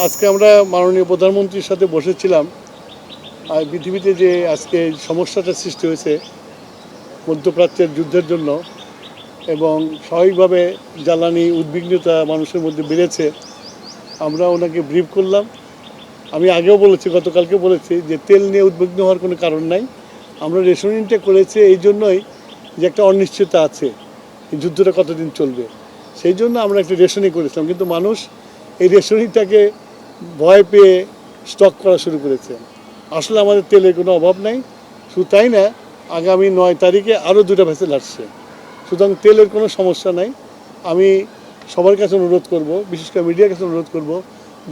আজকে আমরা মাননীয় প্রধানমন্ত্রীর সাথে বসেছিলাম। আর পৃথিবীতে যে আজকে সমস্যাটা সৃষ্টি হয়েছে মধ্যপ্রাচ্যের যুদ্ধের জন্য এবং স্বাভাবিকভাবে জ্বালানি উদ্বিগ্নতা মানুষের মধ্যে বেড়েছে, আমরা ওনাকে ব্রিফ করলাম। আমি আগেও বলেছি, গতকালকে বলেছি যে তেল নিয়ে উদ্বিগ্ন হওয়ার কোনো কারণ নাই। আমরা রেশনিংটা করেছি এই জন্যই যে একটা অনিশ্চয়তা আছে, এই যুদ্ধটা কতদিন চলবে, সেই জন্য আমরা একটা রেশনিং করেছিলাম। কিন্তু মানুষ এই রেশনিংটাকে ভয় পেয়ে স্টক করা শুরু করেছে। আসলে আমাদের তেলের কোনো অভাব নাই। শুধু তাই না, আগামী 9 তারিখে আরও 2টা ভেসেল আসছে, সুতরাং তেলের কোনো সমস্যা নাই। আমি সবার কাছে অনুরোধ করব, বিশেষ করে মিডিয়ার কাছে অনুরোধ করব,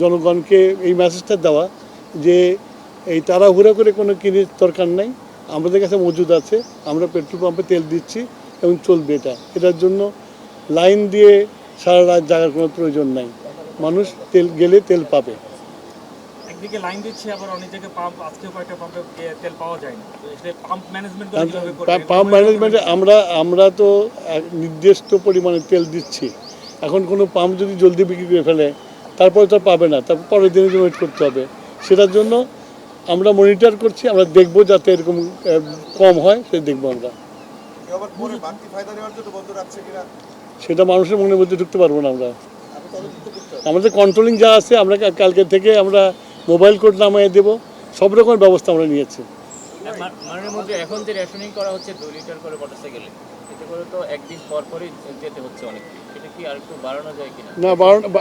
জনগণকে এই মেসেজটা দেওয়া যে এই তাড়াহুড়া করে কোনো কিনে দরকার নাই। আমাদের কাছে মজুদ আছে, আমরা পেট্রোল পাম্পে তেল দিচ্ছি এবং চলবে। এটার জন্য লাইন দিয়ে সারা রাত জাগার কোনো প্রয়োজন নাই। মানুষ তেল গেলে তেল পাবে। একদিকে লাইন দিচ্ছে, আবার অনেক জায়গায় পাম্প, আজকে কয়েকটা পাম্পে তেল পাওয়া যায় না। তো আসলে পাম্প ম্যানেজমেন্ট কিভাবে করবে? পাম্প ম্যানেজমেন্টে আমরা তো নির্দিষ্ট পরিমাণে তেল দিচ্ছি। এখন কোনো পাম্প যদি জলদি বিক্রি করে ফেলে তারপরে তো পাবে না, তারপর পরের দিনের জন্য ওয়েট করতে হবে। সেটার জন্য আমরা মনিটর করছি, আমরা দেখব যাতে এরকম কম হয়, সেটা দেখবো আমরা। সেটা মানুষের মনের মধ্যে ঢুকতে পারবো না আমরা। আমাদের কন্ট্রোলিং যা আছে, আমরা কালকে থেকে আমরা মোবাইল কোড নামিয়ে দেবো, সব রকমের ব্যবস্থা আমরা নিয়েছি। মাননীয় মন্ত্রী, এখন যে রেশনিং করা হচ্ছে 2 লিটার করে মোটরসাইকেলে, এতে করে তো একদিন পর পরই যেতে হচ্ছে অনেক। এটা কি আর একটু বাড়ানো যায় কিনা? না,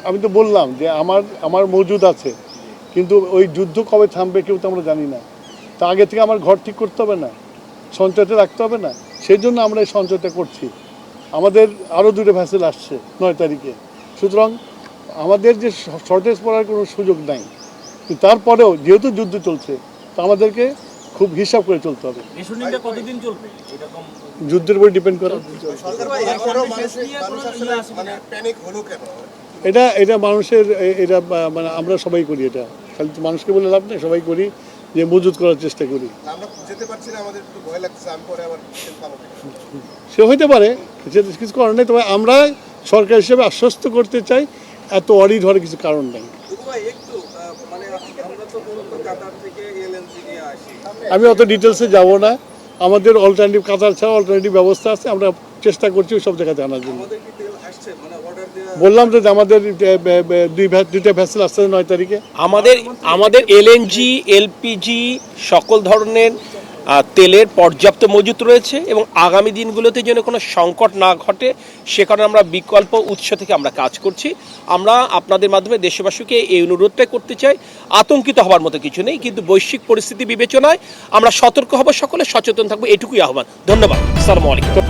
আমি তো বললাম যে আমার মজুদ আছে, কিন্তু ওই যুদ্ধ কবে থামবে কেউ তো আমরা জানি না। তা আগে থেকে আমার ঘর ঠিক করতে হবে না, সঞ্চয়টা রাখতে হবে না? সেই জন্য আমরা এই সঞ্চয়টা করছি। আমাদের আরও 2টা ভেসেল আসছে 9 তারিখে, সুতরাং আমাদের যে শর্টেজ পড়ার কোনো সুযোগ নাই। তারপরেও যেহেতু যুদ্ধ চলছে, তো আমাদেরকে খুব হিসাব করে চলতে হবে। রেশনিংটা কতদিন চলবে এরকম? যুদ্ধের উপর ডিপেন্ড করে। এটা মানুষের, এটা মানে আমরা সবাই করি। এটা খালি মানুষকে বলে লাভ নেই, সবাই করি যে মজুত করার চেষ্টা করি। সে হইতে পারে, কিছু করার নেই। তবে আমরা সরকার হিসেবে আশ্বস্ত করতে চাই, এত অডিট হওয়ার কিছু কারণ নেই। আমি অত ডিটেলসে যাব না। আমাদের অল্টারনেটিভ, কাতার ছাড়া অল্টারনেটিভ ব্যবস্থা আছে, আমরা চেষ্টা করছি সব জায়গাতে আনার জন্য। বললাম যে আমাদের 2টা ভেসেল আসছে 9 তারিখে। আমাদের এলএনজি, এলপিজি সকল ধরনের তেলের পর্যাপ্ত মজুত রয়েছে এবং আগামী দিনগুলোতে যেন কোনো সংকট না ঘটে সে কারণে আমরা বিকল্প উৎস থেকে আমরা কাজ করছি। আমরা আপনাদের মাধ্যমে দেশবাসীকে এই অনুরোধটাই করতে চাই, আতঙ্কিত হওয়ার মতো কিছু নেই, কিন্তু বৈশ্বিক পরিস্থিতি বিবেচনায় আমরা সতর্ক হব, সকলে সচেতন থাকবো, এটুকুই আহ্বান। ধন্যবাদ। আসসালামু আলাইকুম।